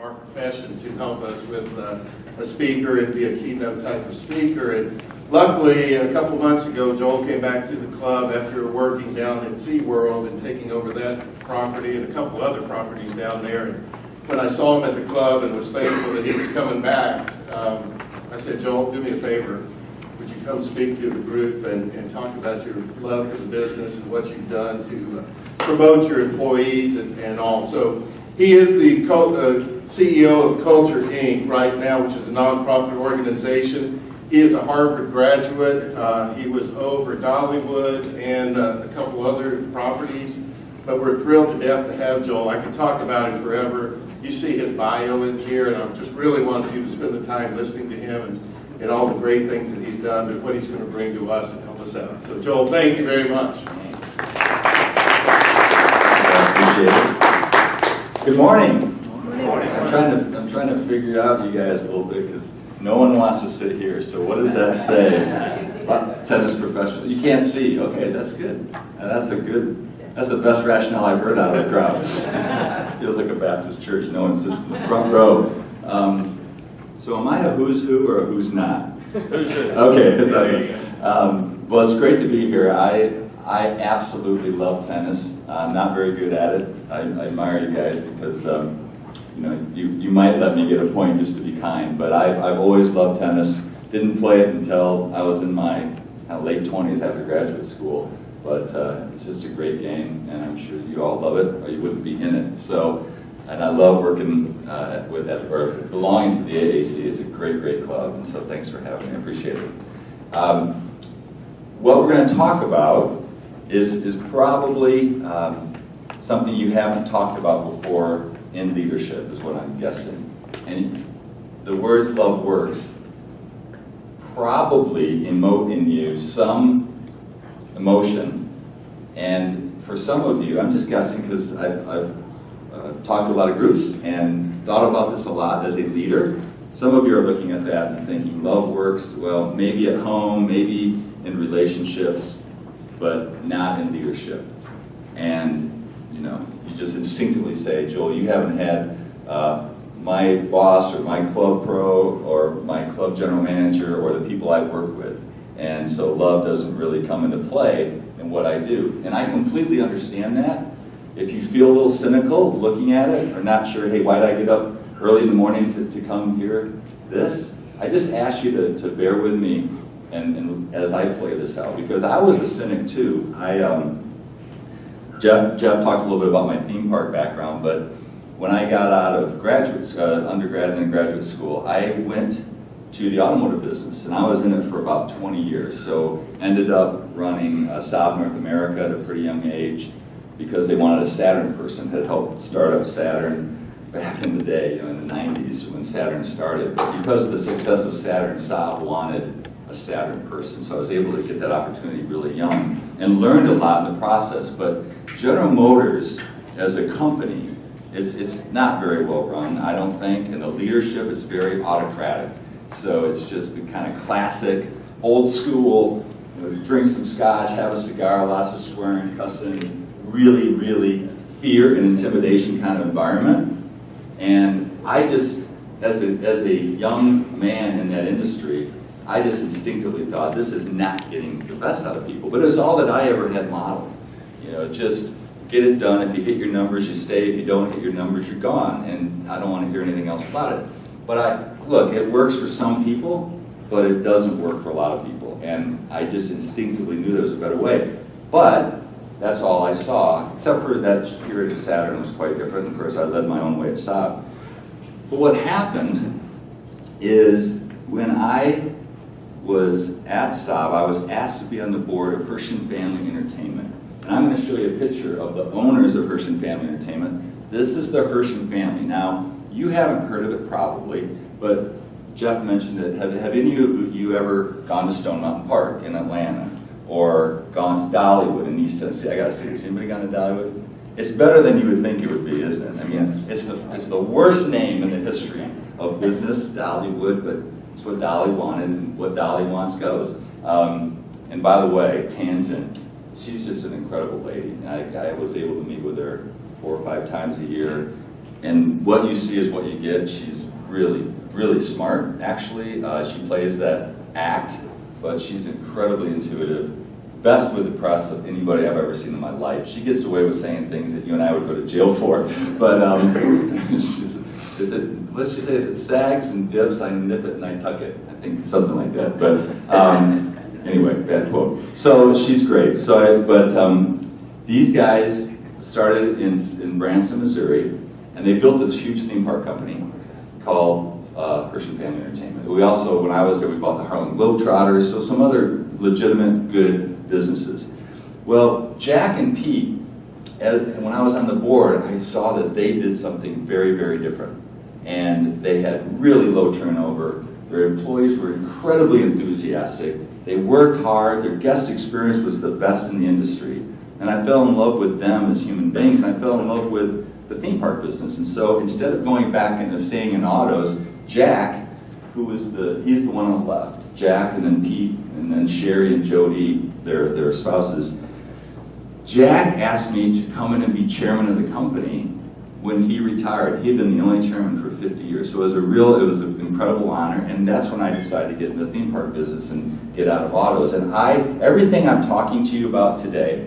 our profession to help us with a speaker and be a keynote type of speaker. And luckily, a couple months ago, Joel came back to the club after working down at SeaWorld and taking over that property and a couple other properties down there. And when I saw him at the club and was thankful that he was coming back, I said, Joel, do me a favor. Would you come speak to the group and talk about your love for the business and what you've done to promote your employees and all. So he is the CEO of Culture Inc. right now, which is a nonprofit organization. He is a Harvard graduate. He was over Dollywood and a couple other properties. But we're thrilled to death to have Joel. I could talk about him forever. You see his bio in here, and I just really wanted you to spend the time listening to him and all the great things that he's done and what he's going to bring to us and help us out. So Joel, thank you very much. I appreciate it. Good morning. Good morning. I'm trying to figure out you guys a little bit because no one wants to sit here. So what does that say? Tennis professional. You can't see. Okay, that's good. That's the best rationale I've heard out of the crowd. Feels like a Baptist church. No one sits in the front row. So am I a who's who or a who's not? Who's who? Okay. Well, it's great to be here. I absolutely love tennis. I'm not very good at it. I admire you guys because you might let me get a point just to be kind. But I've always loved tennis. Didn't play it until I was in my late 20s after graduate school. But it's just a great game, and I'm sure you all love it, or you wouldn't be in it. So, and I love working or belonging to the AAC. It's a great club, and so thanks for having me. I appreciate it. What we're going to talk about is probably something you haven't talked about before in leadership, is what I'm guessing. And the words "love works" probably emote in you some emotion, and for some of you, I'm just guessing because I've talked to a lot of groups and thought about this a lot as a leader. Some of you are looking at that and thinking, love works, well, maybe at home, maybe in relationships, but not in leadership. And you just instinctively say, Joel, you haven't had my boss or my club pro or my club general manager or the people I work with. And so love doesn't really come into play in what I do. And I completely understand that. If you feel a little cynical looking at it, or not sure, hey, why did I get up early in the morning to come hear this? I just ask you to bear with me and as I play this out, because I was a cynic too. Jeff talked a little bit about my theme park background, but when I got out of undergrad and then graduate school, I went to the automotive business, and I was in it for about 20 years. So ended up running Saab North America at a pretty young age because they wanted a Saturn person. Had helped start up Saturn back in the day, in the 90s when Saturn started. But because of the success of Saturn, Saab wanted a Saturn person. So I was able to get that opportunity really young and learned a lot in the process. But General Motors as a company, it's not very well run, I don't think, and the leadership is very autocratic. So it's just the kind of classic, old school, drink some scotch, have a cigar, lots of swearing, cussing, really fear and intimidation kind of environment. And I just, as a young man in that industry, I just instinctively thought this is not getting the best out of people. But it was all that I ever had modeled. Just get it done. If you hit your numbers, you stay. If you don't hit your numbers, you're gone. And I don't want to hear anything else about it. But look, it works for some people, but it doesn't work for a lot of people. And I just instinctively knew there was a better way. But that's all I saw, except for that period of Saturn was quite different. Of course, I led my own way at Saab. But what happened is when I was at Saab, I was asked to be on the board of Hershon Family Entertainment. And I'm going to show you a picture of the owners of Hershon Family Entertainment. This is the Hershon family. Now, you haven't heard of it probably, but Jeff mentioned it. Have any of you ever gone to Stone Mountain Park in Atlanta or gone to Dollywood in East Tennessee? I gotta see, has anybody gone to Dollywood? It's better than you would think it would be, isn't it? I mean, it's the worst name in the history of business, Dollywood, but it's what Dolly wanted, and what Dolly wants goes. And by the way, tangent, she's just an incredible lady. I was able to meet with her 4 or 5 times a year. and what you see is what you get. She's really, really smart, actually. She plays that act, but she's incredibly intuitive. Best with the press of anybody I've ever seen in my life. She gets away with saying things that you and I would go to jail for. But let's just say if it sags and dips, I nip it and I tuck it. I think something like that. But anyway, bad quote. So she's great. These guys started in Branson, Missouri, and they built this huge theme park company called Christian Family Entertainment. We also, when I was there, we bought the Harlem Globetrotters, so some other legitimate, good businesses. Well, Jack and Pete, when I was on the board, I saw that they did something very, very different. And they had really low turnover. Their employees were incredibly enthusiastic. They worked hard. Their guest experience was the best in the industry. And I fell in love with them as human beings, and I fell in love with the theme park business. And so instead of going back into staying in autos, Jack, he's the one on the left, Jack, and then Pete, and then Sherry and Jody, their spouses. Jack asked me to come in and be chairman of the company when he retired. He had been the only chairman for 50 years, so it was an incredible honor, and that's when I decided to get in the theme park business and get out of autos. And everything I'm talking to you about today,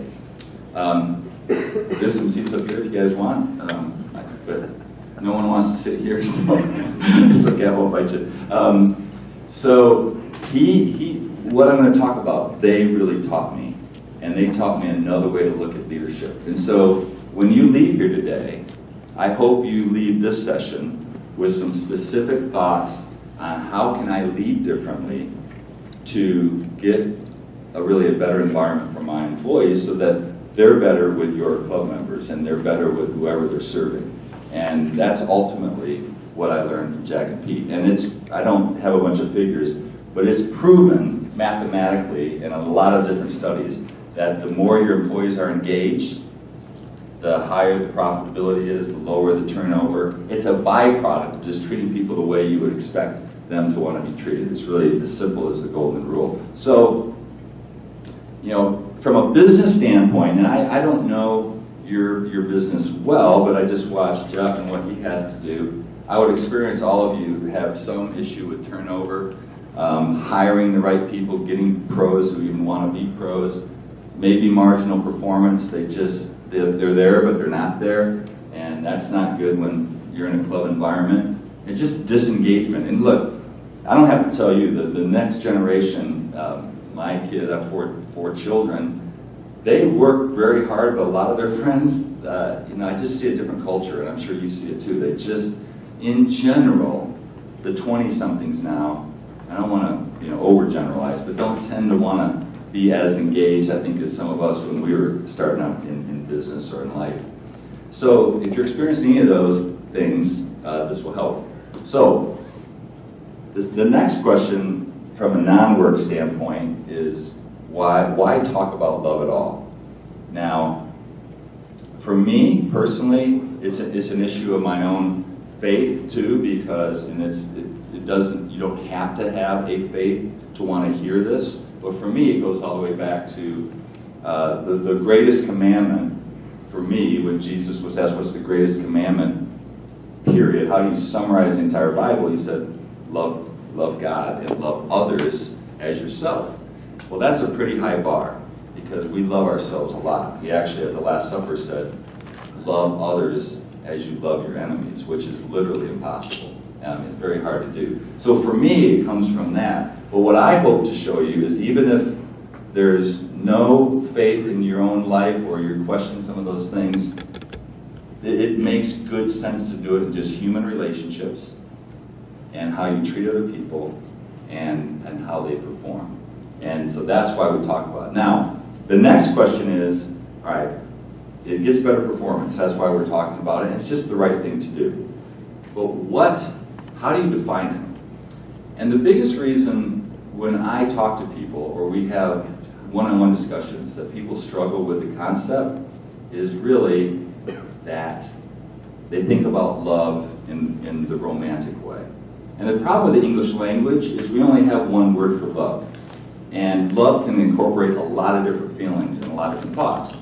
there's some seats up here if you guys want, but no one wants to sit here, so it's okay, I won't bite you. So what I'm going to talk about, they really taught me, and they taught me another way to look at leadership. And so when you leave here today, I hope you leave this session with some specific thoughts on how can I lead differently to get a better environment for my employees so that they're better with your club members and they're better with whoever they're serving. And that's ultimately what I learned from Jack and Pete. And I don't have a bunch of figures, but it's proven mathematically in a lot of different studies that the more your employees are engaged, the higher the profitability is, the lower the turnover. It's a byproduct of just treating people the way you would expect them to want to be treated. It's really as simple as the golden rule. So, from a business standpoint, and I don't know your business well, but I just watched Jeff and what he has to do. I would experience all of you have some issue with turnover, hiring the right people, getting pros who even want to be pros, maybe marginal performance. They're there, but they're not there, and that's not good when you're in a club environment. And just disengagement. And look, I don't have to tell you that the next generation, my kids, I have four children, they work very hard, but a lot of their friends, I just see a different culture, and I'm sure you see it too. They just, in general, the 20-somethings now, I don't want to overgeneralize, but don't tend to want to be as engaged, I think, as some of us when we were starting out in business or in life. So if you're experiencing any of those things, this will help. So the next question from a non-work standpoint is why talk about love at all? Now, for me personally, it's an issue of my own faith too, because you don't have to have a faith to want to hear this. But for me, it goes all the way back to the greatest commandment for me, when Jesus was asked what's the greatest commandment, period. How do you summarize the entire Bible? He said, love God and love others as yourself. Well, that's a pretty high bar because we love ourselves a lot. He actually at the Last Supper said, love others as you love your enemies, which is literally impossible. It's very hard to do. So for me, it comes from that. But what I hope to show you is even if there's no faith in your own life or you're questioning some of those things, it makes good sense to do it in just human relationships and how you treat other people and how they perform. And so that's why we talk about it. Now, the next question is, all right, it gets better performance. That's why we're talking about it. It's just the right thing to do. But how do you define it? And the biggest reason when I talk to people or we have one-on-one discussions that people struggle with the concept is really that they think about love in the romantic way. And the problem with the English language is we only have one word for love. And love can incorporate a lot of different feelings and a lot of different thoughts.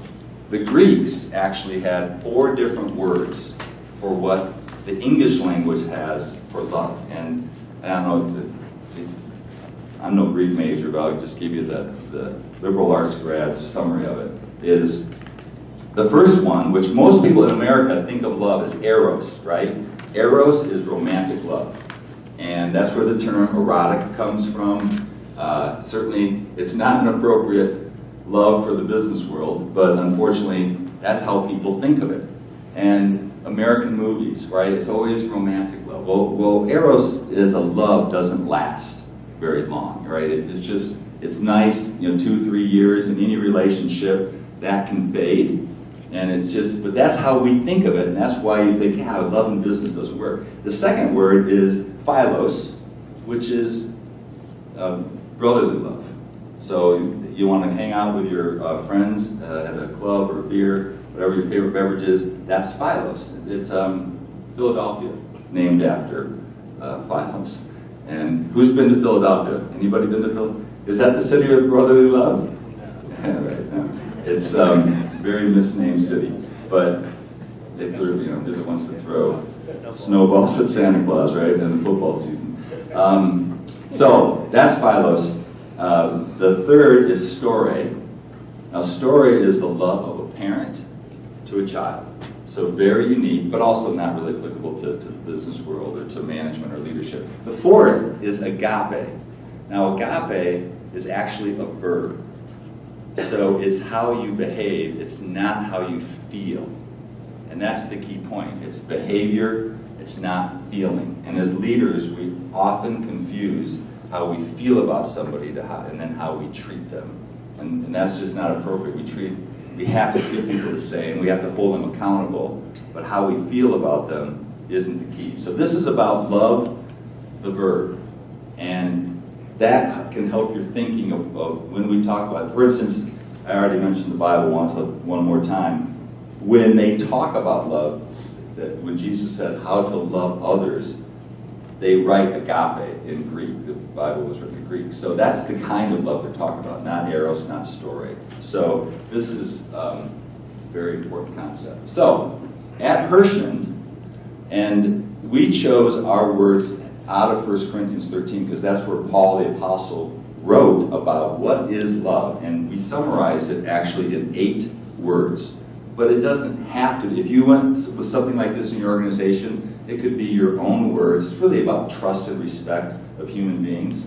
The Greeks actually had 4 different words for what the English language has for love. And I don't know, I'm no Greek major, but I'll just give you the liberal arts grad summary of it, is the first one, which most people in America think of love as eros, right? Eros is romantic love. And that's where the term erotic comes from. Certainly, it's not an appropriate love for the business world, but unfortunately, that's how people think of it. And American movies, right? It's always romantic love. Well, eros is a love doesn't last very long, right? It's nice, 2-3 years in any relationship, that can fade. And but that's how we think of it, and that's why you think, yeah, love in business doesn't work. The second word is philos, which is brotherly love. So you want to hang out with your friends at a club or a beer, whatever your favorite beverage is, that's philos. It's Philadelphia, named after Philos. And who's been to Philadelphia? Anybody been to Philadelphia? Is that the city of brotherly love? Yeah, right. No. It's a very misnamed city, but they're the ones that throw snowballs at Santa Claus, right, in the football season. So that's philos. The third is storge. Now, storge is the love of a parent to a child. So very unique, but also not really applicable to the business world or to management or leadership. The fourth is agape. Now, agape is actually a verb. So it's how you behave, it's not how you feel. And that's the key point. It's behavior, it's not feeling. And as leaders, we often confuse how we feel about somebody and then how we treat them. And that's just not appropriate. We have to treat people the same, we have to hold them accountable, but how we feel about them isn't the key. So this is about love, the verb. And that can help your thinking of when we talk about it. For instance, I already mentioned the Bible one more time. When they talk about love, when Jesus said how to love others, they write agape in Greek. The Bible was written in Greek. So that's the kind of love they're talking about, not eros, not storge. So this is a very important concept. So at Hirschman, and we chose our words out of 1 Corinthians 13 because that's where Paul the Apostle wrote about what is love, and we summarize it actually in 8 words. But it doesn't have to. If you went with something like this in your organization, it could be your own words. It's really about trust and respect of human beings.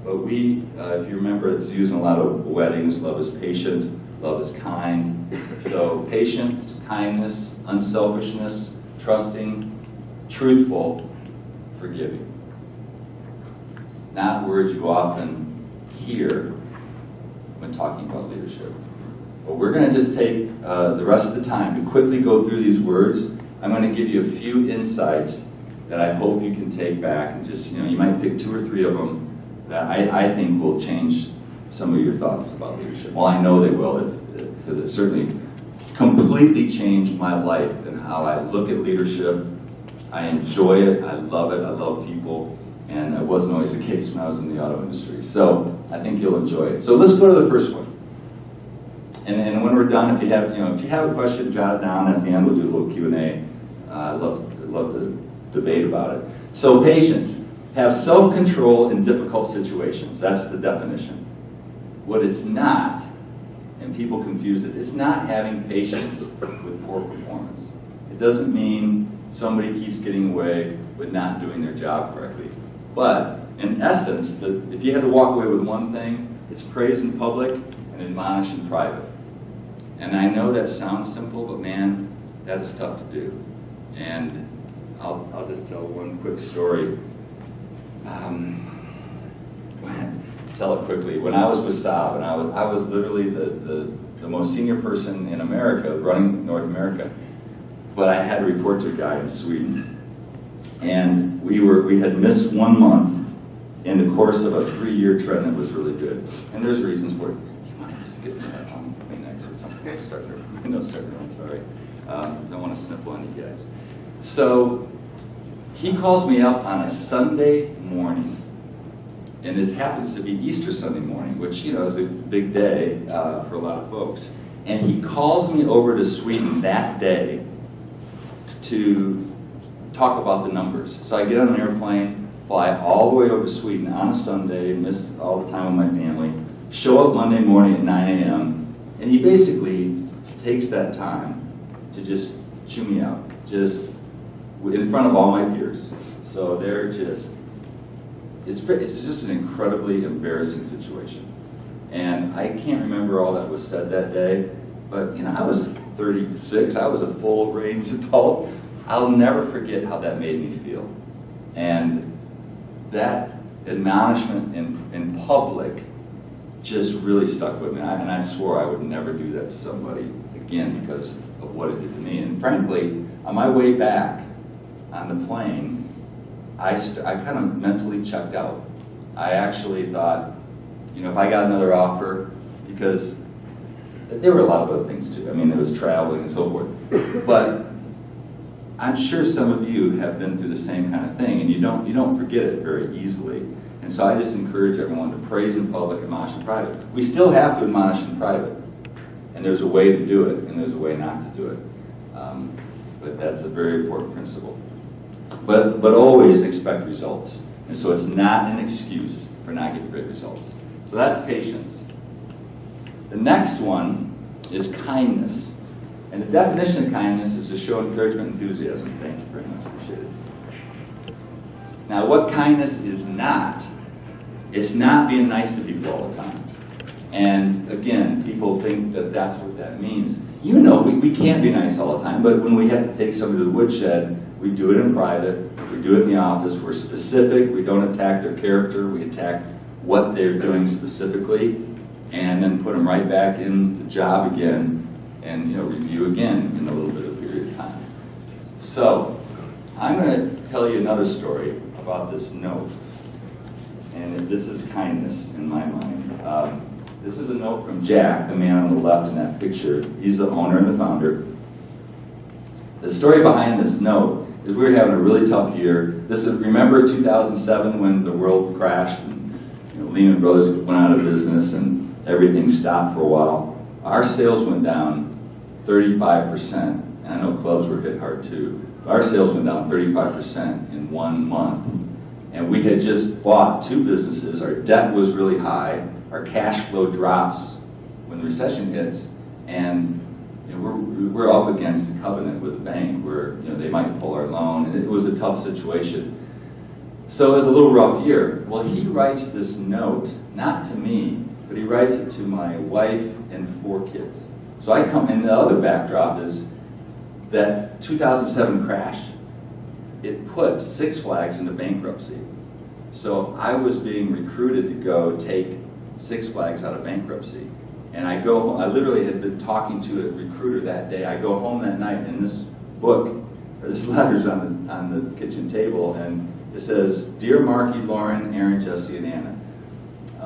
But we, if you remember, it's used in a lot of weddings. Love is patient, love is kind. So patience, kindness, unselfishness, trusting, truthful, forgiving. Not words you often hear when talking about leadership. But we're going to just take the rest of the time to quickly go through these words. I'm going to give you a few insights that I hope you can take back and just, you might pick 2 or 3 of them that I think will change some of your thoughts about leadership. Well, I know they will, because it certainly completely changed my life and how I look at leadership. I enjoy it, I love people, and it wasn't always the case when I was in the auto industry. So I think you'll enjoy it. So let's go to the first one. And when we're done, if you have a question, jot it down. At the end, we'll do a little Q&A. I'd love to debate about it. So patience. Have self-control in difficult situations. That's the definition. What it's not, and people confuse it, it's not having patience with poor performance. It doesn't mean somebody keeps getting away with not doing their job correctly. But in essence, if you had to walk away with one thing, it's praise in public and admonish in private. And I know that sounds simple, but man, that is tough to do. And I'll just tell one quick story. Tell it quickly. When I was with Saab, and I was literally the most senior person in America, running North America, but I had to report to a guy in Sweden. And we had missed 1 month in the course of a 3-year trend that was really good. And there's reasons for it. You might just get Kleenex or something. I'm sorry. Don't want to sniffle on you guys. So he calls me up on a Sunday morning, and this happens to be Easter Sunday morning, which is a big day for a lot of folks. And he calls me over to Sweden that day to talk about the numbers. So I get on an airplane, fly all the way over to Sweden on a Sunday, miss all the time with my family, show up Monday morning at 9 a.m., and he basically takes that time to just chew me out, just in front of all my peers. So they're just, it's just an incredibly embarrassing situation. And I can't remember all that was said that day, but you know, I was 36, I was a full range adult. I'll never forget how that made me feel. And that admonishment in public just really stuck with me. And I swore I would never do that to somebody again because of what it did to me. And frankly, on my way back on the plane, I kind of mentally checked out. I actually thought, you know, if I got another offer, because there were a lot of other things too. I mean, there was traveling and so forth. But I'm sure some of you have been through the same kind of thing, and you don't forget it very easily. And so I just encourage everyone to praise in public, admonish in private. We still have to admonish in private, and there's a way to do it, and there's a way not to do it. But that's a very important principle. But always expect results. And so it's not an excuse for not getting great results. So that's patience. The next one is kindness. And the definition of kindness is to show encouragement and enthusiasm. Thank you very much. Appreciate it. Now, what kindness is not, it's not being nice to people all the time. And again, people think that that's what that means. You know, we can't be nice all the time, but when we have to take somebody to the woodshed, we do it in private, we do it in the office, we're specific, we don't attack their character, we attack what they're doing specifically, and then put them right back in the job again, and review again in a little bit of a period of time. So, I'm going to tell you another story about this note, and this is kindness in my mind. This is a note from Jack, the man on the left in that picture. He's the owner and the founder. The story behind this note is we were having a really tough year. Remember 2007 when the world crashed and Lehman Brothers went out of business and everything stopped for a while. Our sales went down 35%. And I know clubs were hit hard too. Our sales went down 35% in 1 month. And we had just bought 2 businesses. Our debt was really high. Our cash flow drops when the recession hits, and we're up against a covenant with a bank where they might pull our loan, and it was a tough situation. So it was a little rough year. Well, he writes this note, not to me, but he writes it to my wife and 4 kids. So I come, and the other backdrop is that 2007 crash. It put Six Flags into bankruptcy. So I was being recruited to go take Six Flags out of bankruptcy. And I literally had been talking to a recruiter that day. I go home that night and this book, or this letter's on the kitchen table, and it says, "Dear Marky, Lauren, Aaron, Jesse, and Anna,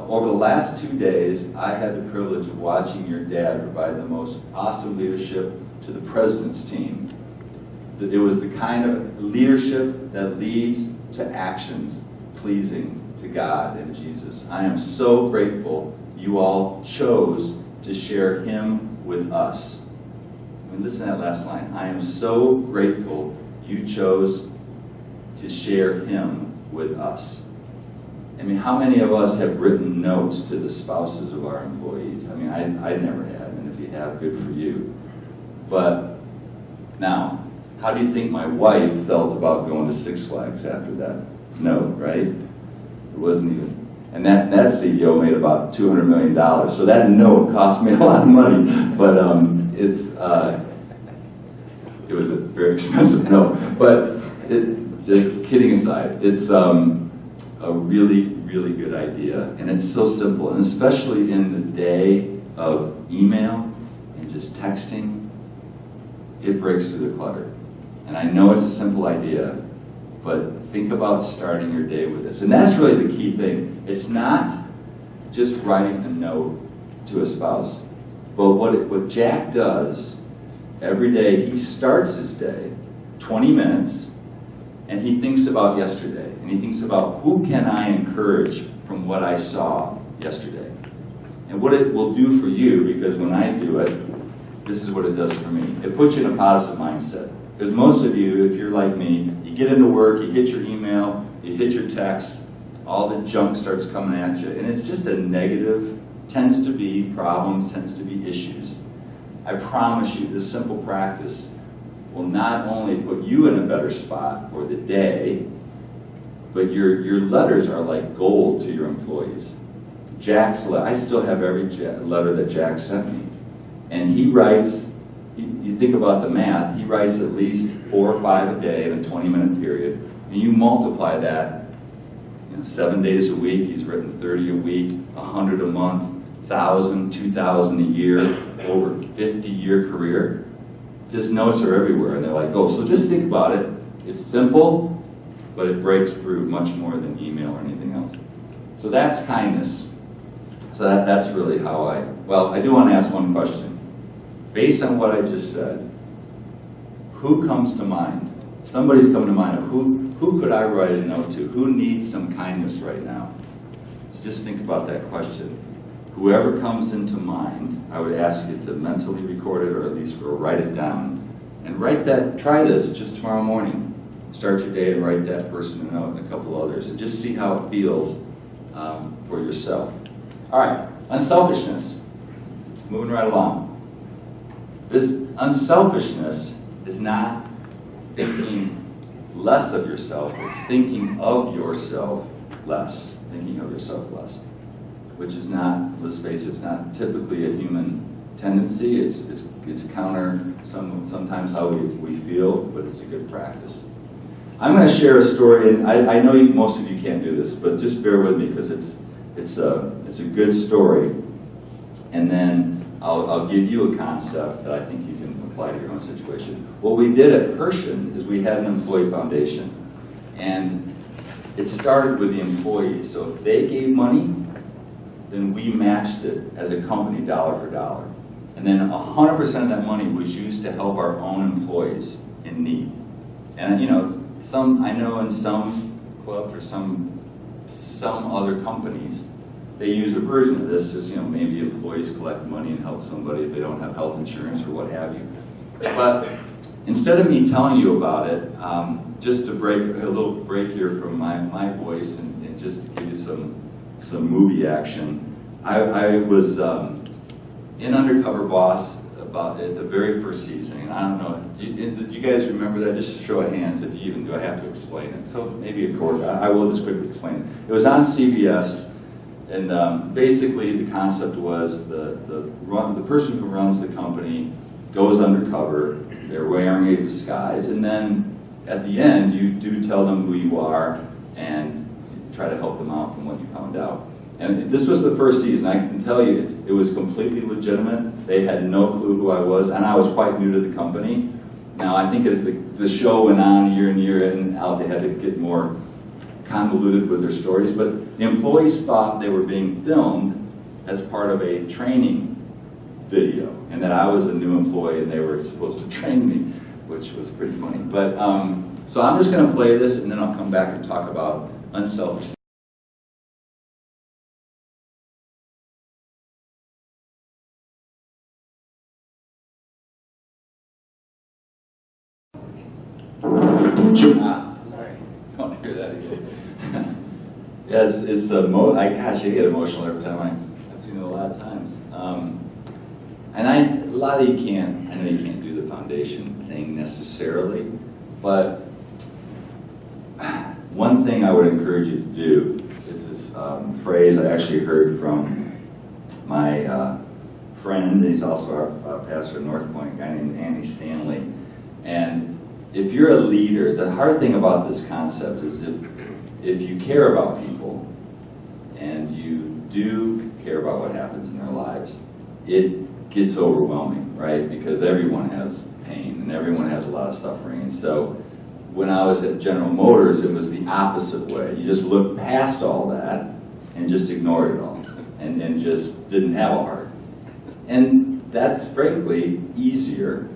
over the last 2 days, I had the privilege of watching your dad provide the most awesome leadership to the president's team. It was the kind of leadership that leads to actions pleasing to God and Jesus. I am so grateful you all chose to share him with us." I mean, listen to that last line. I am so grateful you chose to share him with us. I mean, how many of us have written notes to the spouses of our employees? I mean, I never have, and if you have, good for you. But now, how do you think my wife felt about going to Six Flags after that note, right? It wasn't even. And that CEO made about $200 million. So that note cost me a lot of money. But it was a very expensive note. But kidding aside, it's a really, really good idea. And it's so simple. And especially in the day of email and just texting, it breaks through the clutter. And I know it's a simple idea, but think about starting your day with this. And that's really the key thing. It's not just writing a note to a spouse, but what Jack does every day, he starts his day 20 minutes, and he thinks about yesterday. And he thinks about, who can I encourage from what I saw yesterday? And what it will do for you, because when I do it, this is what it does for me. It puts you in a positive mindset. Because most of you, if you're like me, you get into work, you hit your email, you hit your text, all the junk starts coming at you, and it's just a negative, tends to be problems, tends to be issues. I promise you, this simple practice will not only put you in a better spot for the day, but your letters are like gold to your employees. Jack's letter, I still have every letter that Jack sent me. And he writes, you think about the math, he writes at least 4 or 5 a day in a 20-minute period. And you multiply that, 7 days a week, he's written 30 a week, 100 a month, 1,000, 2,000 a year, over 50-year career. His notes are everywhere, and they're like, oh, so just think about it. It's simple, but it breaks through much more than email or anything else. So that's kindness. So that's really how I do want to ask one question. Based on what I just said, who comes to mind? Somebody's come to mind of who could I write a note to? Who needs some kindness right now? So just think about that question. Whoever comes into mind, I would ask you to mentally record it or at least write it down. And try this just tomorrow morning. Start your day and write that person a note and a couple others and just see how it feels for yourself. All right, unselfishness. Moving right along. This unselfishness is not thinking less of yourself, it's thinking of yourself less. Thinking of yourself less. Which is not, let's face it, it's not typically a human tendency. It's counter sometimes how we feel, but it's a good practice. I'm going to share a story, and I know most of you can't do this, but just bear with me because it's a good story. And then I'll give you a concept that I think you can apply to your own situation. What we did at Hershon is we had an employee foundation, and it started with the employees. So if they gave money, then we matched it as a company dollar for dollar. And then 100% of that money was used to help our own employees in need. And I know in some clubs or some other companies, they use a version of this, just maybe employees collect money and help somebody if they don't have health insurance or what have you. But instead of me telling you about it, just to break a little break here from my voice and just to give you some movie action, I was in Undercover Boss about at the very first season, and I don't know, do you guys remember that? Just show of hands if you even do. I have to explain it, so maybe a quarter. I will just quickly explain it. It was on CBS, and basically the concept was the person who runs the company goes undercover. They're wearing a disguise, and then at the end you do tell them who you are and try to help them out from what you found out. And this was the first season. I can tell you it was completely legitimate. They had no clue who I was, and I was quite new to the company. Now, I think as the show went on year in, year in and out, they had to get more convoluted with their stories. But the employees thought they were being filmed as part of a training video, and that I was a new employee and they were supposed to train me, which was pretty funny. But so I'm just going to play this, and then I'll come back and talk about unselfishness. Sorry, I don't want to hear that again. Yes, it's gosh, I get emotional every time I've seen it a lot of times. And a lot of you can't, I know you can't do the foundation thing necessarily, but one thing I would encourage you to do is this phrase I actually heard from my friend. He's also our pastor at North Point, a guy named Andy Stanley. And if you're a leader, the hard thing about this concept is if you care about people and you do care about what happens in their lives, it gets overwhelming, right? Because everyone has pain and everyone has a lot of suffering. And so when I was at General Motors, it was the opposite way. You just looked past all that and just ignored it all and just didn't have a heart. And that's frankly easier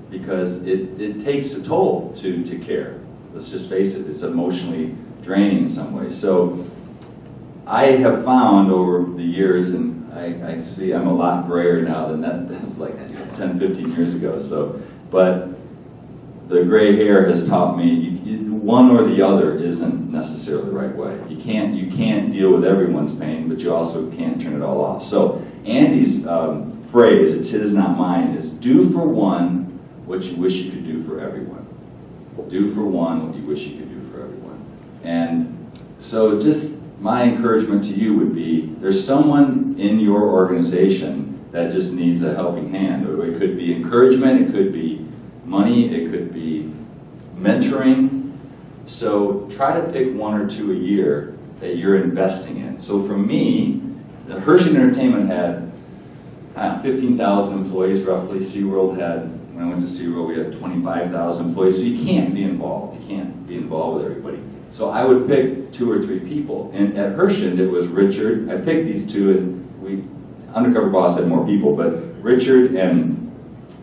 because it takes a toll to care. Let's just face it, it's emotionally draining in some ways. So I have found over the years, and I see I'm a lot grayer now than that was like 10, 15 years ago. So, but the gray hair has taught me one or the other isn't necessarily the right way. You can't deal with everyone's pain, but you also can't turn it all off. So Andy's phrase, it's his, not mine, is do for one what you wish you could do for everyone. Do for one what you wish you could do for everyone. And so just my encouragement to you would be, there's someone in your organization that just needs a helping hand. It could be encouragement, it could be money, it could be mentoring. So try to pick one or two a year that you're investing in. So for me, the Hershey Entertainment had 15,000 employees roughly. SeaWorld had, when I went to SeaWorld, we had 25,000 employees. So you can't be involved. You can't be involved with everybody. So I would pick 2 or 3 people. And at Hershey, it was Richard. I picked these 2, and Undercover Boss had more people, but Richard and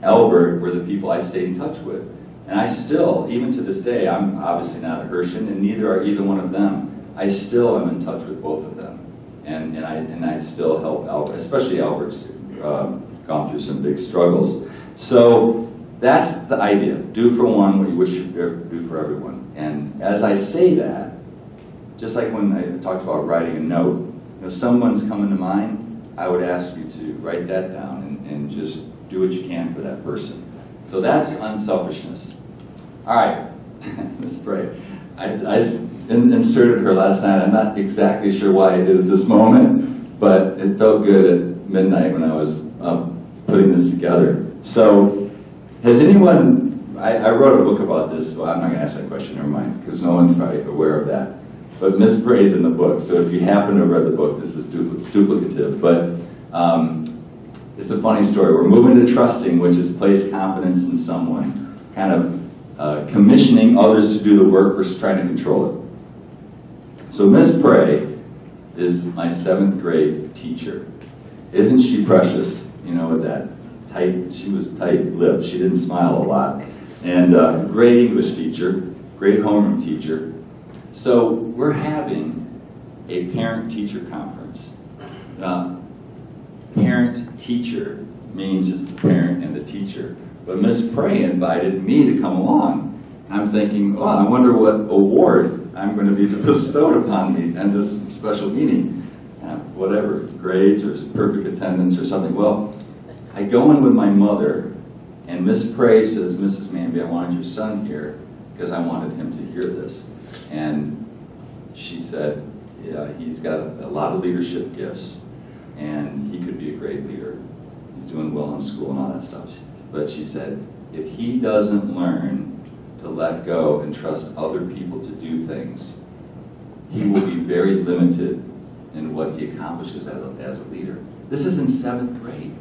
Albert were the people I stayed in touch with. And I still, even to this day, I'm obviously not a Hershey, and neither are either one of them. I still am in touch with both of them. And I still help Albert, especially Albert's gone through some big struggles. So that's the idea. Do for one what you wish you could do for everyone. And as I say that, just like when I talked about writing a note, someone's coming to mind, I would ask you to write that down and just do what you can for that person. So that's unselfishness. All right, let's pray. I inserted her last night. I'm not exactly sure why I did it this moment, but it felt good at midnight when I was putting this together. So has anyone, I wrote a book about this, so I'm not going to ask that question, never mind, because no one's probably aware of that. But mispraise in the book, so if you happen to have read the book, this is duplicative. But it's a funny story. We're moving to trusting, which is place confidence in someone, kind of commissioning others to do the work versus trying to control it. So Miss Prey is my 7th grade teacher. Isn't she precious? With that tight, she was tight-lipped. She didn't smile a lot. And great English teacher, great homeroom teacher. So we're having a parent-teacher conference. Parent-teacher means it's the parent and the teacher. But Miss Prey invited me to come along. I'm thinking, well, I wonder what award I'm going to be bestowed upon me in this special meeting. Whatever, grades or perfect attendance or something. Well, I go in with my mother, and Miss Prey says, Mrs. Manby, I wanted your son here because I wanted him to hear this. And she said, yeah, he's got a lot of leadership gifts, and he could be a great leader. He's doing well in school and all that stuff. But she said, if he doesn't learn to let go and trust other people to do things, he will be very limited in what he accomplishes as a leader. This is in 7th grade.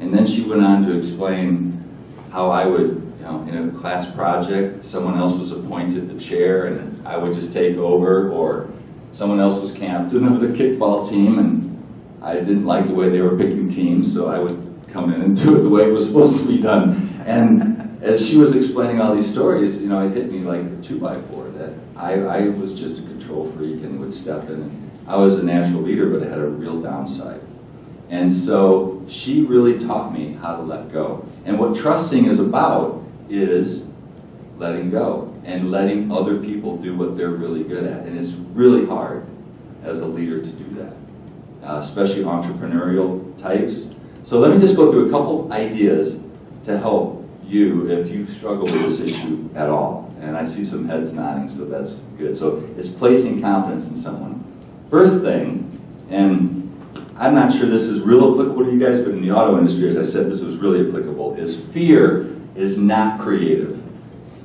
And then she went on to explain how I would, in a class project, someone else was appointed the chair and I would just take over, or someone else was captain of the kickball team and I didn't like the way they were picking teams, so I would come in and do it the way it was supposed to be done. And as she was explaining all these stories, it hit me like a 2x4 that I was just a control freak and would step in. And I was a natural leader, but it had a real downside. And so she really taught me how to let go. And what trusting is about is letting go and letting other people do what they're really good at. And it's really hard as a leader to do that, especially entrepreneurial types. So let me just go through a couple ideas to help you if you struggle with this issue at all. And I see some heads nodding, so that's good. So it's placing confidence in someone. First thing, and I'm not sure this is real applicable to you guys, but in the auto industry, as I said, this was really applicable, is fear is not creative.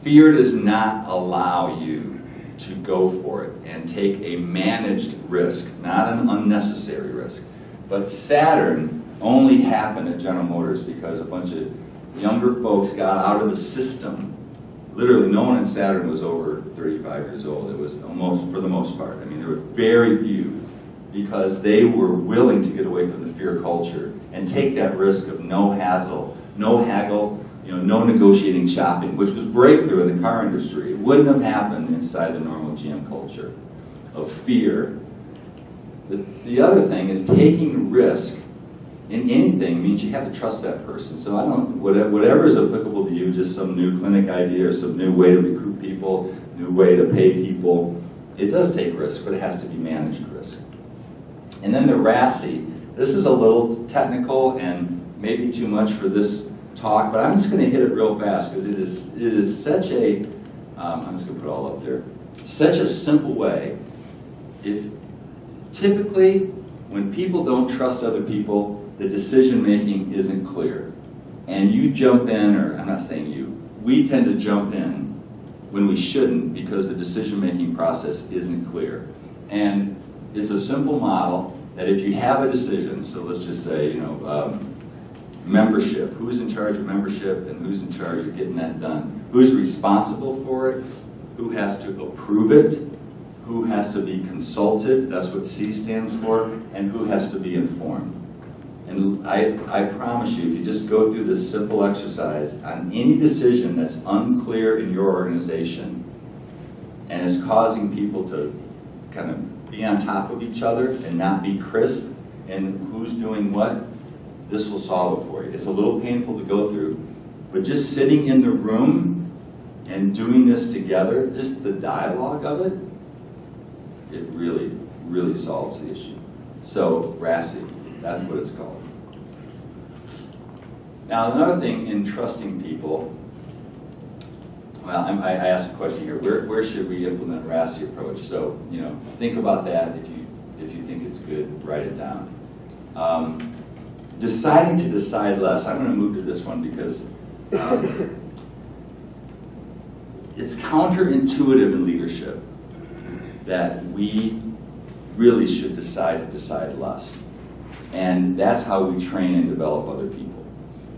Fear does not allow you to go for it and take a managed risk, not an unnecessary risk. But Saturn only happened at General Motors because a bunch of younger folks got out of the system. Literally, no one in Saturn was over 35 years old. It was almost, for the most part. I mean, there were very few, because they were willing to get away from the fear culture and take that risk of no hassle, no haggle, no negotiating shopping, which was breakthrough in the car industry. It wouldn't have happened inside the normal GM culture of fear. The other thing is taking risk in anything means you have to trust that person. So I don't, whatever is applicable to you, just some new clinic idea or some new way to recruit people, new way to pay people, it does take risk, but it has to be managed risk. And then the RASI. This is a little technical and maybe too much for this talk, but I'm just going to hit it real fast because it is such a, I'm just going to put it all up there, such a simple way. If typically when people don't trust other people, the decision making isn't clear. And you jump in, or I'm not saying you, we tend to jump in when we shouldn't because the decision making process isn't clear. And it's a simple model that if you have a decision, so let's just say, membership, who's in charge of membership and who's in charge of getting that done? Who's responsible for it? Who has to approve it? Who has to be consulted? That's what C stands for. And who has to be informed? And I promise you, if you just go through this simple exercise on any decision that's unclear in your organization and is causing people to kind of be on top of each other and not be crisp in who's doing what, this will solve it for you. It's a little painful to go through, but just sitting in the room and doing this together, just the dialogue of it, it really, really solves the issue. So, RASI, that's what it's called. Now, another thing in trusting people, well, I asked a question here, where should we implement RASI approach? So, think about that. If you think it's good, write it down. Deciding to decide less. I'm going to move to this one because it's counterintuitive in leadership that we really should decide to decide less. And that's how we train and develop other people.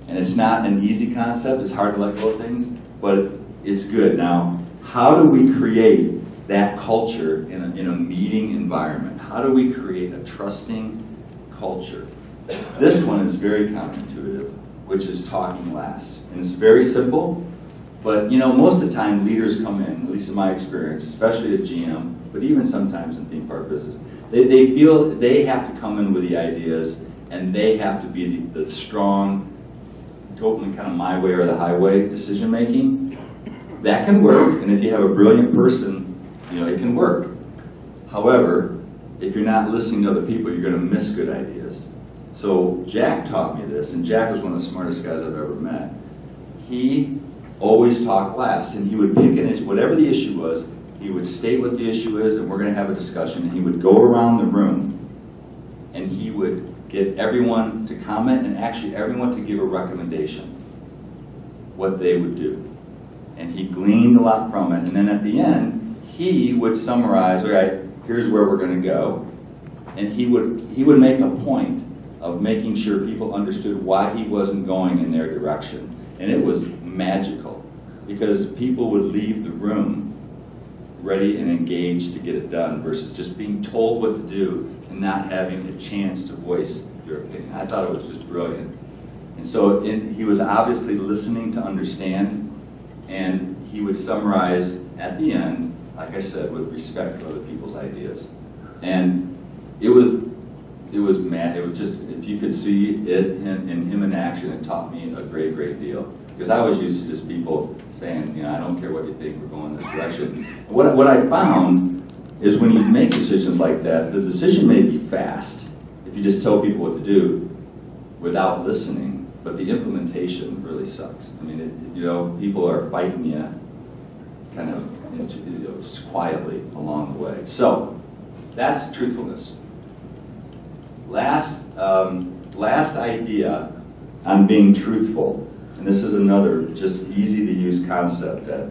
And it's not an easy concept. It's hard to let go of things, but it's good. Now, how do we create that culture in a meeting environment? How do we create a trusting culture? This one is very counterintuitive, which is talking last. And it's very simple, but most of the time leaders come in, at least in my experience, especially at GM, but even sometimes in theme park business, they feel they have to come in with the ideas and they have to be the strong, kind of my way or the highway decision making. That can work, and if you have a brilliant person, it can work. However, if you're not listening to other people, you're going to miss good ideas. So Jack taught me this, and Jack was one of the smartest guys I've ever met. He always talked last, and he would pick an issue, whatever the issue was, he would state what the issue is, and we're going to have a discussion, and he would go around the room, and he would get everyone to comment, and actually everyone to give a recommendation, what they would do. And he gleaned a lot from it, and then at the end, he would summarize, all right, here's where we're going to go, and he would make a point of making sure people understood why he wasn't going in their direction. And it was magical, because people would leave the room ready and engaged to get it done versus just being told what to do and not having a chance to voice their opinion. I thought it was just brilliant. And so he was obviously listening to understand, and he would summarize at the end, like I said, with respect for other people's ideas. And it was mad. It was just, if you could see it in him in action, it taught me a great, great deal. Because I was used to just people saying, I don't care what you think, we're going this direction. What I found is when you make decisions like that, the decision may be fast if you just tell people what to do without listening, but the implementation really sucks. I mean, people are fighting you kind of just quietly along the way. So that's truthfulness. Last idea on being truthful, and this is another just easy to use concept that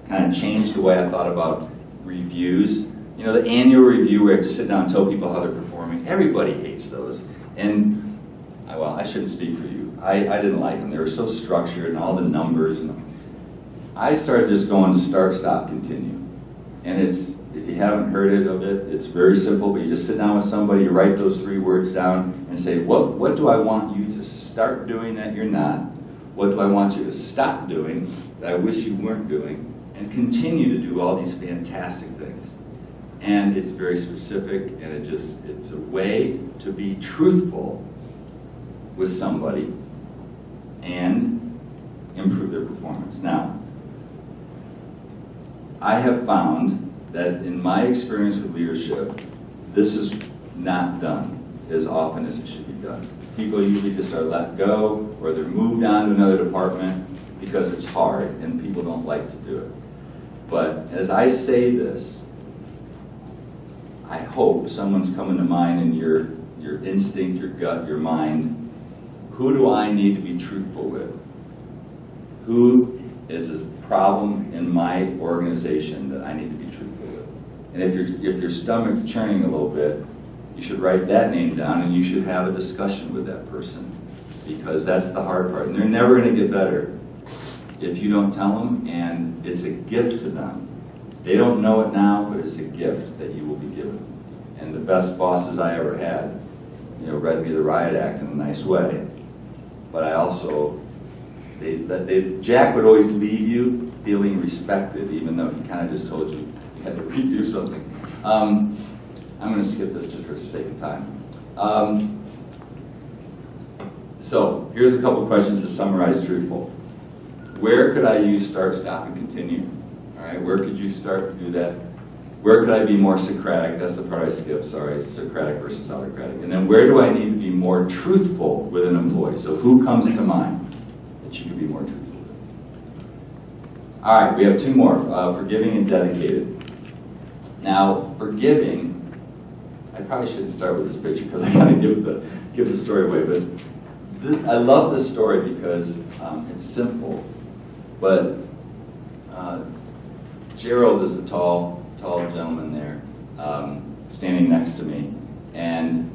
kind of changed the way I thought about reviews. The annual review where you have to sit down and tell people how they're performing. Everybody hates those. And, well, I shouldn't speak for you. I didn't like them. They were so structured and all the numbers. And I started just going to start, stop, continue. And if you haven't heard of it, it's very simple, but you just sit down with somebody, you write those 3 words down and say, what do I want you to start doing that you're not? What do I want you to stop doing that I wish you weren't doing? And continue to do all these fantastic things. And it's very specific, and it's a way to be truthful with somebody and improve their performance. Now, I have found that in my experience with leadership, this is not done as often as it should be done. People usually just are let go, or they're moved on to another department because it's hard and people don't like to do it. But as I say this, I hope someone's coming to mind in your instinct, your gut, your mind. Who do I need to be truthful with? Who is a problem in my organization that I need to be truthful with? And if your stomach's churning a little bit, you should write that name down and you should have a discussion with that person, because that's the hard part. And they're never going to get better if you don't tell them, and it's a gift to them. They don't know it now, but it's a gift that you will be given. And the best bosses I ever had, read me the riot act in a nice way. But I also, Jack would always leave you feeling respected, even though he kind of just told you you had to redo something. I'm going to skip this just for the sake of time. So here's a couple questions to summarize truthful. Where could I use start, stop, and continue? All right, where could you start to do that? Where could I be more Socratic? That's the part I skipped, sorry, Socratic versus autocratic. And then where do I need to be more truthful with an employee? So who comes to mind that you could be more truthful with? All right, we have two more, forgiving and dedicated. Now, forgiving, I probably shouldn't start with this picture because I kind of give the story away, but I love this story because it's simple, but Gerald is the tall gentleman there, standing next to me, and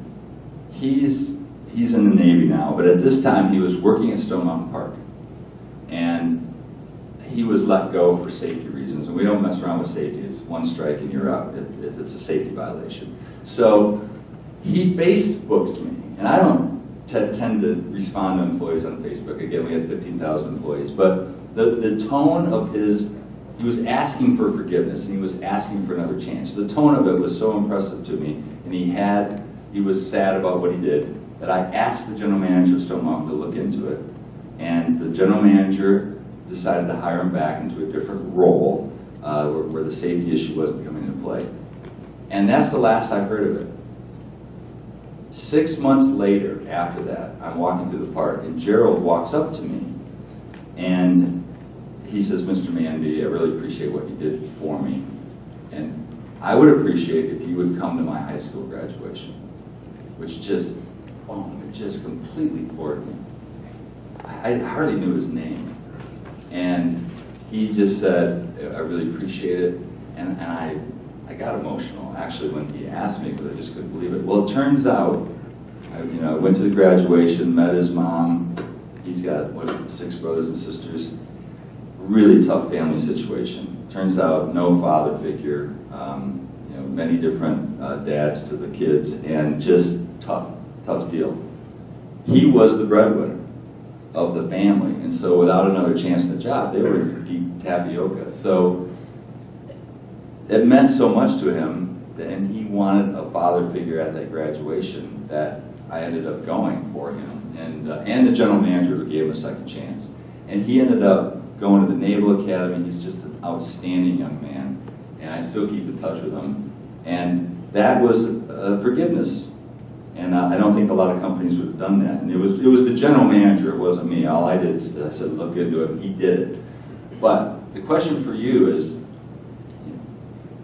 he's in the Navy now, but at this time he was working at Stone Mountain Park, and he was let go for safety reasons, and we don't mess around with safety. It's one strike and you're out if it's a safety violation. So he Facebooks me, and I don't tend to respond to employees on Facebook. Again, we had 15,000 employees, but the tone of he was asking for forgiveness and he was asking for another chance. The tone of it was so impressive to me, and he was sad about what he did, that I asked the general manager of Stone Mountain to look into it, and the general manager decided to hire him back into a different role where the safety issue wasn't coming into play. And that's the last I heard of it. 6 months later, after that, I'm walking through the park, and Gerald walks up to me, and he says, "Mr. Manby, I really appreciate what you did for me, and I would appreciate if you would come to my high school graduation," which just completely floored me. I hardly knew his name, and he just said, "I really appreciate it," and I got emotional, actually, when he asked me, because I just couldn't believe it. Well, it turns out, I went to the graduation, met his mom. He's got, 6 brothers and sisters. Really tough family situation. Turns out, no father figure, many different dads to the kids, and just tough deal. He was the breadwinner of the family, and so without another chance at a job, they were deep tapioca. So it meant so much to him, and he wanted a father figure at that graduation, that I ended up going for him, and the general manager who gave him a second chance. And he ended up going to the Naval Academy. He's just an outstanding young man, and I still keep in touch with him. And that was forgiveness, and I don't think a lot of companies would have done that. And it was the general manager, it wasn't me. All I did is I said, look into it, and he did it. But the question for you is,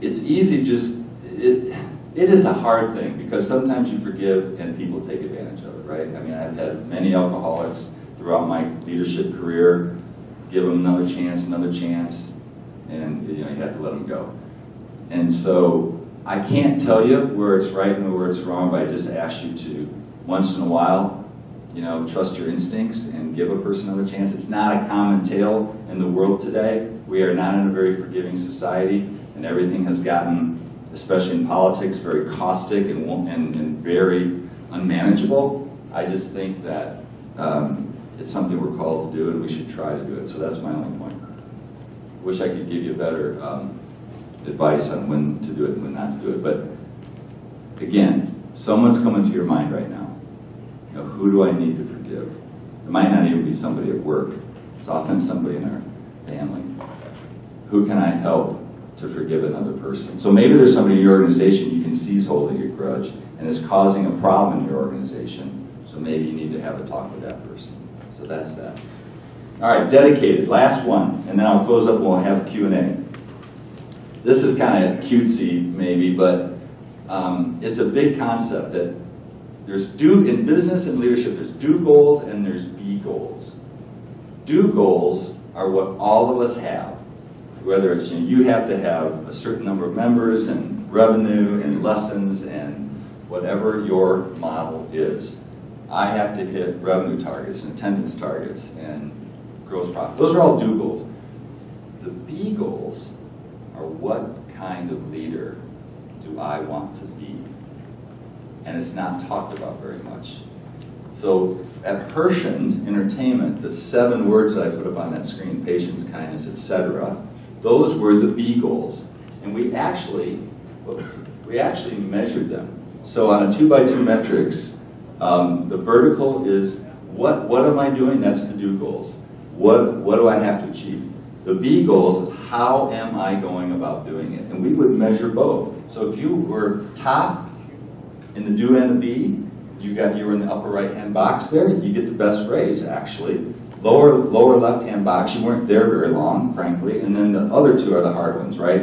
it's easy, it is a hard thing, because sometimes you forgive and people take advantage of it, right? I mean, I've had many alcoholics throughout my leadership career. Give them another chance, and you have to let them go. And so I can't tell you where it's right and where it's wrong, but I just ask you to, once in a while, trust your instincts and give a person another chance. It's not a common tale in the world today. We are not in a very forgiving society, and everything has gotten, especially in politics, very caustic and very unmanageable. I just think that it's something we're called to do, and we should try to do it. So that's my only point. Wish I could give you better advice on when to do it and when not to do it. But again, someone's coming to your mind right now. Who do I need to forgive? forgive. It might not even be somebody at work. It's often somebody in our family. Who can I help to forgive another person? So maybe there's somebody in your organization you can see is holding a grudge and is causing a problem in your organization. So maybe you need to have a talk with that person. So that's that. All right, dedicated, last one, and then I'll close up and we'll have Q&A. This is kind of cutesy, maybe, but it's a big concept that there's in business and leadership, there's do goals and there's be goals. Do goals are what all of us have, whether it's you have to have a certain number of members and revenue and lessons and whatever your model is. I have to hit revenue targets and attendance targets and gross profit. Those are all do goals. The be goals are what kind of leader do I want to be? And it's not talked about very much. So at Hershend Entertainment, the 7 words that I put up on that screen, patience, kindness, etc., those were the be goals. And we actually measured them. So on a 2x2 metrics, the vertical is what am I doing? That's the do goals. What do I have to achieve? The be goals is how am I going about doing it? And we would measure both. So if you were top in the do and the be, you were in the upper right-hand box there, you get the best raise, actually. Lower left-hand box, you weren't there very long, frankly, and then the other 2 are the hard ones, right?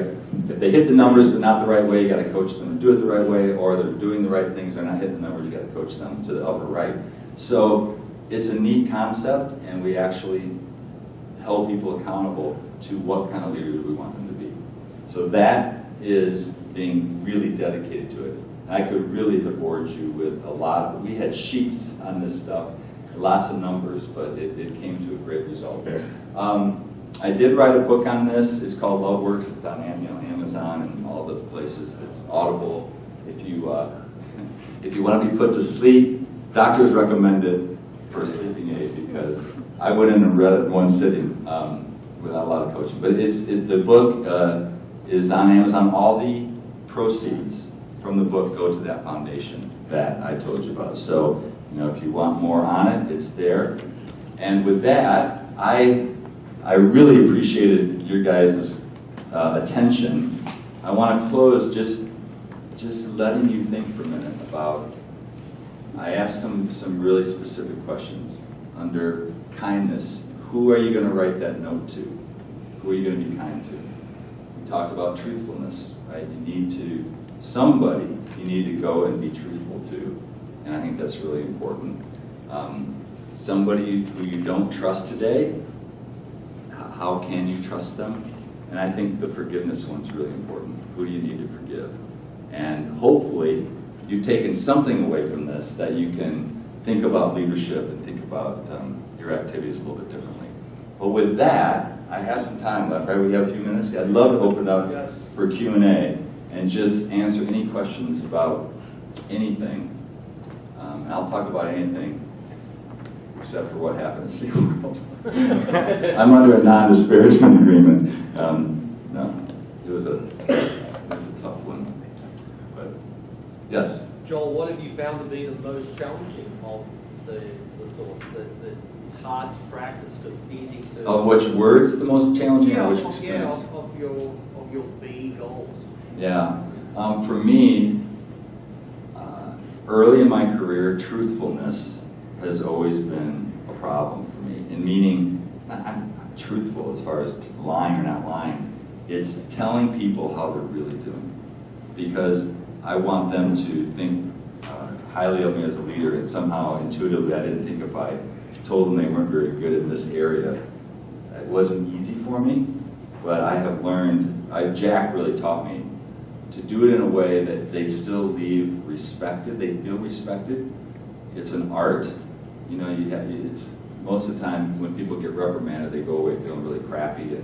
If they hit the numbers but not the right way, you got to coach them to do it the right way, or they're doing the right things, they're not hitting the numbers, you got to coach them to the upper right. So it's a neat concept, and we actually hold people accountable to what kind of leader we want them to be. So that is being really dedicated to it. I could really have bored you with a lot. We had sheets on this stuff, lots of numbers, but it came to a great result. I did write a book on this. It's called Love Works. It's on Amazon and all the places. It's Audible. If you want to be put to sleep, doctors recommend it for a sleeping aid because I went in and read it in one sitting without a lot of coaching. But the book is on Amazon. All the proceeds from the book go to that foundation that I told you about. So, if you want more on it, it's there. And with that, I really appreciated your guys' attention. I want to close just letting you think for a minute about, I asked some really specific questions. Under kindness, who are you going to write that note to? Who are you going to be kind to? We talked about truthfulness, right? You need to go and be truthful to. And I think that's really important. Somebody who you don't trust today, how can you trust them? And I think the forgiveness one's really important. Who do you need to forgive? And hopefully you've taken something away from this that you can think about leadership and think about your activities a little bit differently. But with that, I have some time left, right? We have a few minutes. I'd love to open it up for Q&A and just answer any questions about anything. And I'll talk about anything except for what happened at SeaWorld. I'm under a non-disparagement agreement. No, it was a tough one. But yes. Joel, what have you found to be the most challenging of the thoughts that is hard to practice but easy to? Of which words the most challenging, or which experience? Of your B goals. Yeah, for me, early in my career, truthfulness has always been a problem for me. And meaning, I'm truthful as far as lying or not lying. It's telling people how they're really doing. Because I want them to think highly of me as a leader, and somehow intuitively I didn't think if I told them they weren't very good in this area, it wasn't easy for me. But I have learned, Jack really taught me to do it in a way that they still leave respected, they feel respected. It's an art. It's most of the time when people get reprimanded, they go away feeling really crappy,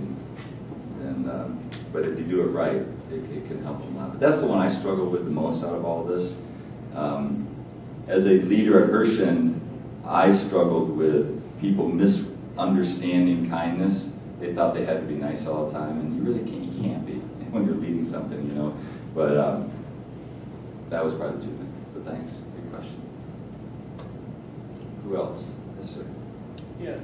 but if you do it right, it can help them a lot. But that's the one I struggle with the most out of all of this. As a leader at Hershend, I struggled with people misunderstanding kindness. They thought they had to be nice all the time, and you really can't. You can't be when you're leading something, But that was probably the 2 things. But thanks, good question. Who else? Yes, sir. Yeah,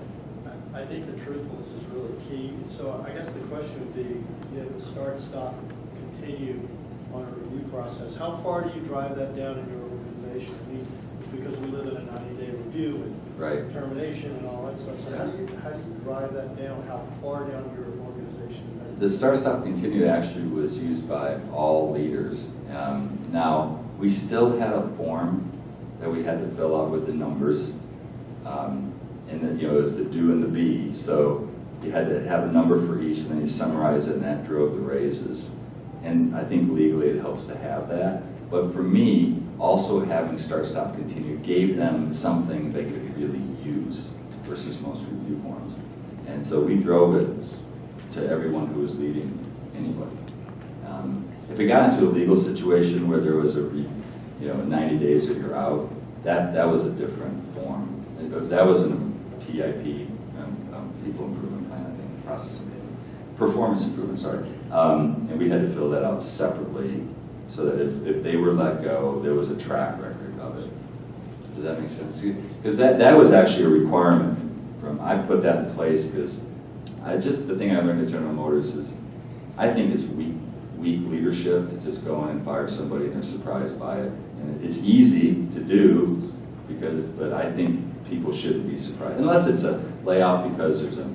I think the truthfulness is really key. So I guess the question would be, you have the start, stop, continue on a review process. How far do you drive that down in your organization? I mean, because we live in a 90-day review and Right. termination and all that stuff. So how do you drive that down? How far down your organization is that? The start, stop, continue actually was used by all leaders. Now, we still had a form that we had to fill out with the numbers. And then, it was the do and the be. So you had to have a number for each, and then you summarize it, and that drove the raises. And I think legally it helps to have that. But for me, also having start, stop, continue gave them something they could really use versus most review forms. And so we drove it to everyone who was leading anybody. If it got into a legal situation where there was 90 days or you're out, that was a different form. That was a PIP, People Improvement Plan, I think, Performance Improvement, sorry. And we had to fill that out separately so that if they were let go, there was a track record of it. Does that make sense? Because that was actually a requirement I put that in place because the thing I learned at General Motors is I think it's weak leadership to just go in and fire somebody and they're surprised by it. And it's easy to do but I think people shouldn't be surprised. Unless it's a layoff because there's a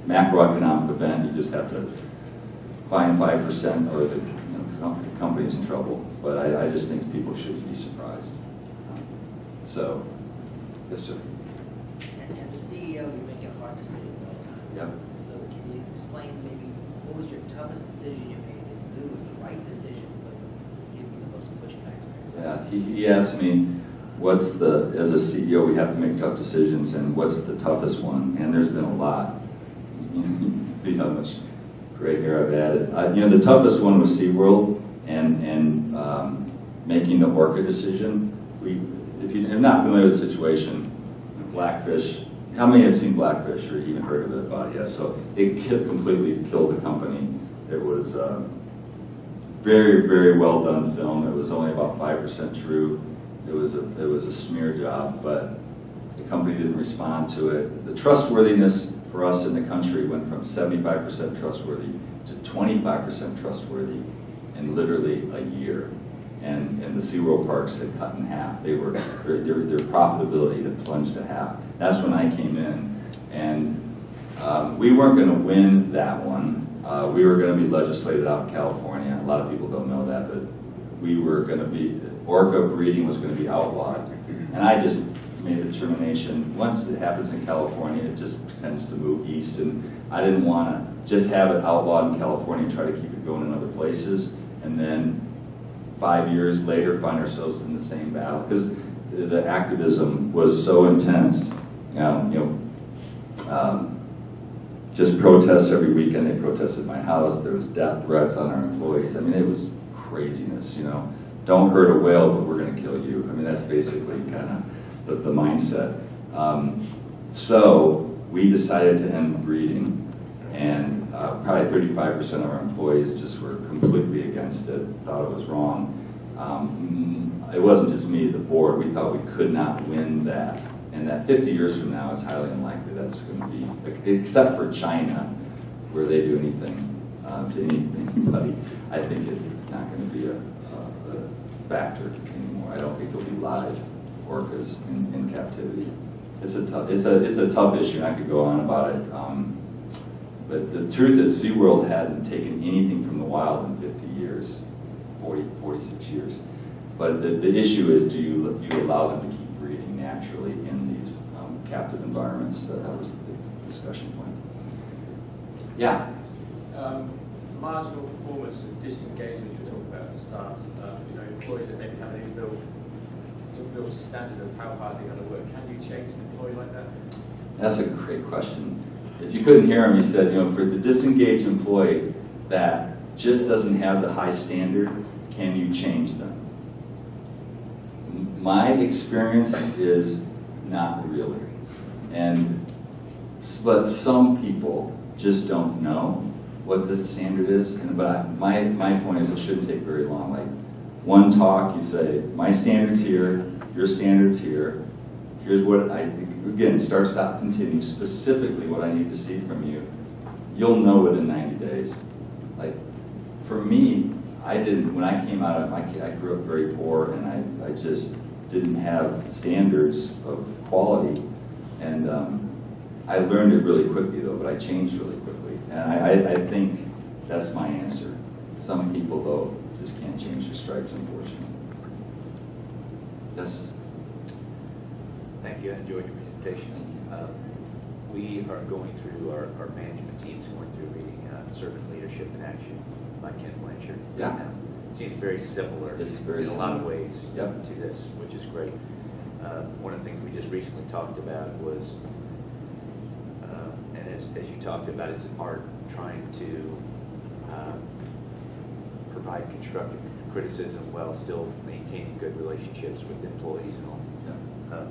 macroeconomic event, you just have to find 5% or the company's in trouble. But I just think people shouldn't be surprised. So, yes, sir. As a CEO, you're making hard decisions all the time. Yep. So can you explain maybe what was your toughest decision you made that you knew was the right decision, but give you the most pushback? Yeah, he asked me, as a CEO, we have to make tough decisions, and what's the toughest one? And there's been a lot. You can see how much gray hair I've added. The toughest one was SeaWorld and making the orca decision. If you're not familiar with the situation, Blackfish, how many have seen Blackfish or even heard of it about it? Yeah, so it completely killed the company. It was very, very well done film. It was only about 5% true. It was a smear job, but the company didn't respond to it. The trustworthiness for us in the country went from 75% trustworthy to 25% trustworthy in literally a year. And the SeaWorld parks had cut in half. Their profitability had plunged to half. That's when I came in. And we weren't going to win that one. We were going to be legislated out in California. A lot of people don't know that, but we were going to be, orca breeding was going to be outlawed. And I just made a determination, once it happens in California, it just tends to move east. And I didn't want to just have it outlawed in California and try to keep it going in other places. And then 5 years later find ourselves in the same battle. Because the activism was so intense. Just protests every weekend. They protested my house. There was death threats on our employees. I mean, it was craziness, Don't hurt a whale, but we're going to kill you. I mean, that's basically kind of the mindset. So we decided to end breeding, and probably 35% of our employees just were completely against it, thought it was wrong. It wasn't just me, the board. We thought we could not win that. And that 50 years from now, it's highly unlikely that's going to be, except for China, where they do anything to anybody. I think it's not going to be a factor anymore. I don't think there'll be live orcas in captivity. It's a tough issue, and I could go on about it. But the truth is, SeaWorld hadn't taken anything from the wild in 50 years, 46 years. But the issue is, do you allow them to keep breeding naturally in these captive environments? That was the discussion point. Yeah? Marginal performance and disengagement you're talking about at the start. Employees that maybe have an inbuilt standard of how hard they're going to work. Can you change an employee like that? That's a great question. If you couldn't hear him, he said, for the disengaged employee that just doesn't have the high standard, can you change them? My experience is not really. But some people just don't know what the standard is. But my point is, it shouldn't take very long. Like one talk, you say, my standard's here, your standard's here. here's what again, start, stop, continue, specifically what I need to see from you, you'll know within 90 days. Like, for me, when I came out of, I grew up very poor, and I just didn't have standards of quality, and I learned it really quickly though, but I changed really quickly, and I think that's my answer. Some people though just can't change their stripes, unfortunately. Yes? Thank you, I enjoyed your presentation. We are going through, our management team's going through reading Servant Leadership in Action by Ken Blanchard. Yeah. It seems very similar It's very in a lot of similar. ways Yep. to this, which is great. One of the things we just recently talked about was, and as you talked about, it's an art trying to provide constructive criticism while still maintaining good relationships with employees and all. Yeah.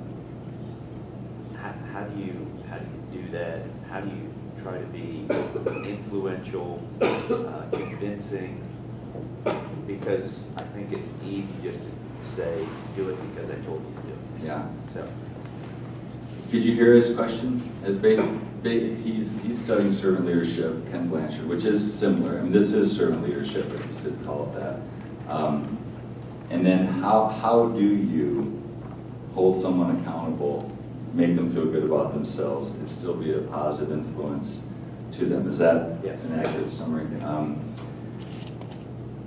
How do you do that? How do you try to be influential, convincing? Because I think it's easy just to say, do it because I told you to do it. Yeah. So, Could you hear his question? He's studying servant leadership, Ken Blanchard, which is similar. I mean, this is servant leadership, I just didn't call it that. And then how do you hold someone accountable, make them feel good about themselves, and still be a positive influence to them? Is that yes. an accurate summary?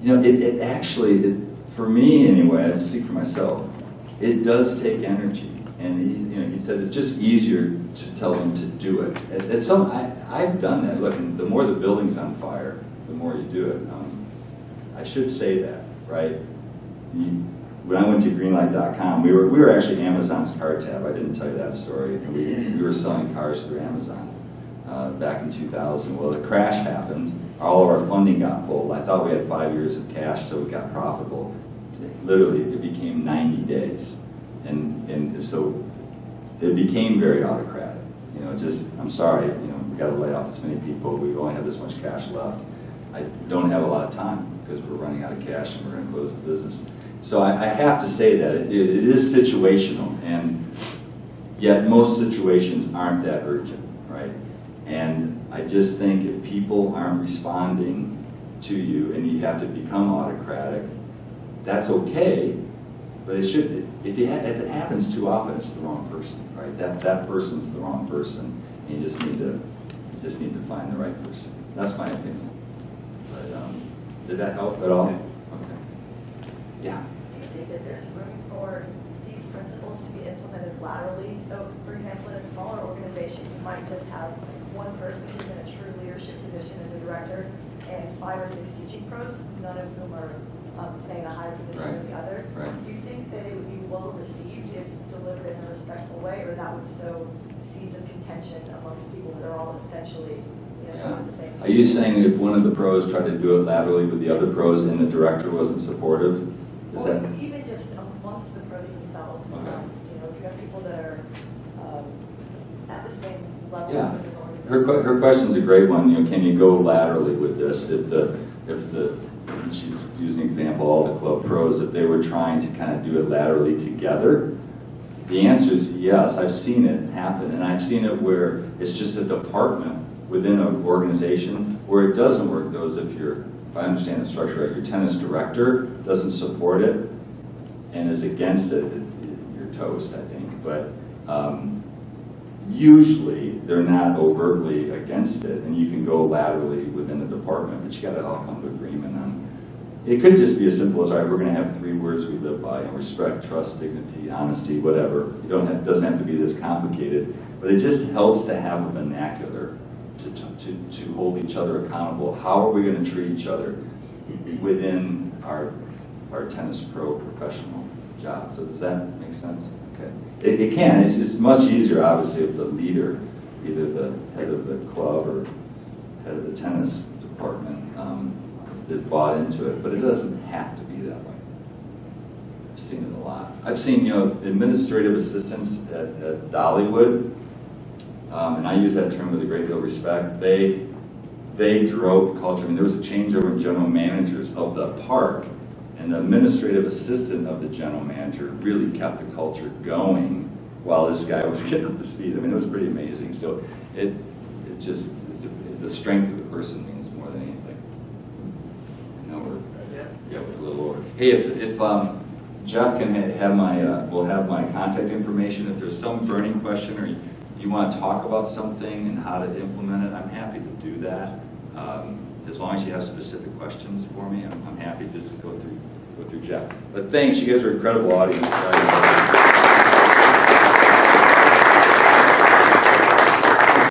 You know, it actually, for me anyway, I speak for myself, it does take energy. And he said it's just easier to tell them to do it. I've done that. Look, and the more the building's on fire, the more you do it. I should say that, right? When I went to greenlight.com, we were actually Amazon's car tab. I didn't tell you that story. We were selling cars through Amazon back in 2000. Well, the crash happened. All of our funding got pulled. I thought we had 5 years of cash till we got profitable. Literally, it became 90 days. And so it became very autocratic. I'm sorry, we got to lay off this many people. We only have this much cash left. I don't have a lot of time because we're running out of cash and we're going to close the business. So I have to say that it is situational, and yet most situations aren't that urgent, right? And I just think if people aren't responding to you and you have to become autocratic, that's okay, but it should. If it happens too often, it's the wrong person, right? That person's the wrong person, and you just need to find the right person. That's my opinion. But did that help at all? Okay. Yeah. Do you think that there's room for these principles to be implemented laterally? So, for example, in a smaller organization, you might just have one person who's in a true leadership position as a director and 5 or 6 teaching pros, none of whom are say in a higher position than the other. Right. Do you think that it would be well received if delivered in a respectful way, or that would sow seeds of contention amongst people that are all essentially sort of the same? Are you saying if one of the pros tried to do it laterally with the other pros and the director wasn't supportive? Is or that even just amongst the pros themselves? Okay. If you have people that are at the same level. Yeah. within the organization. Her question's a great one. Can you go laterally with this? If she's using an example, all the club pros, if they were trying to kind of do it laterally together, the answer is yes. I've seen it happen, and I've seen it where it's just a department within an organization where it doesn't work. If I understand the structure right, your tennis director doesn't support it and is against it, you're toast, I think. But usually they're not overtly against it, and you can go laterally within a department, but you got to all come to agreement on. It could just be as simple as, all right, we're going to have 3 words we live by: respect, trust, dignity, honesty, whatever. It doesn't have to be this complicated, but it just helps to have a vernacular to hold each other accountable. How are we going to treat each other within our tennis pro professional job? So does that make sense? Okay. It can. It's much easier, obviously, if the leader, either the head of the club or head of the tennis department, is bought into it, but it doesn't have to be that way. I've seen it a lot. I've seen, administrative assistants at Dollywood, and I use that term with a great deal of respect. They drove the culture. I mean, there was a changeover in general managers of the park, and the administrative assistant of the general manager really kept the culture going while this guy was getting up to speed. I mean, it was pretty amazing. So the strength of the person means more than anything. Now we're with a little over. Hey, if Jeff can have we'll have my contact information. If there's some burning question or you want to talk about something and how to implement it, I'm happy to do that. As long as you have specific questions for me, I'm happy just to go through Jeff. But thanks, you guys are an incredible audience.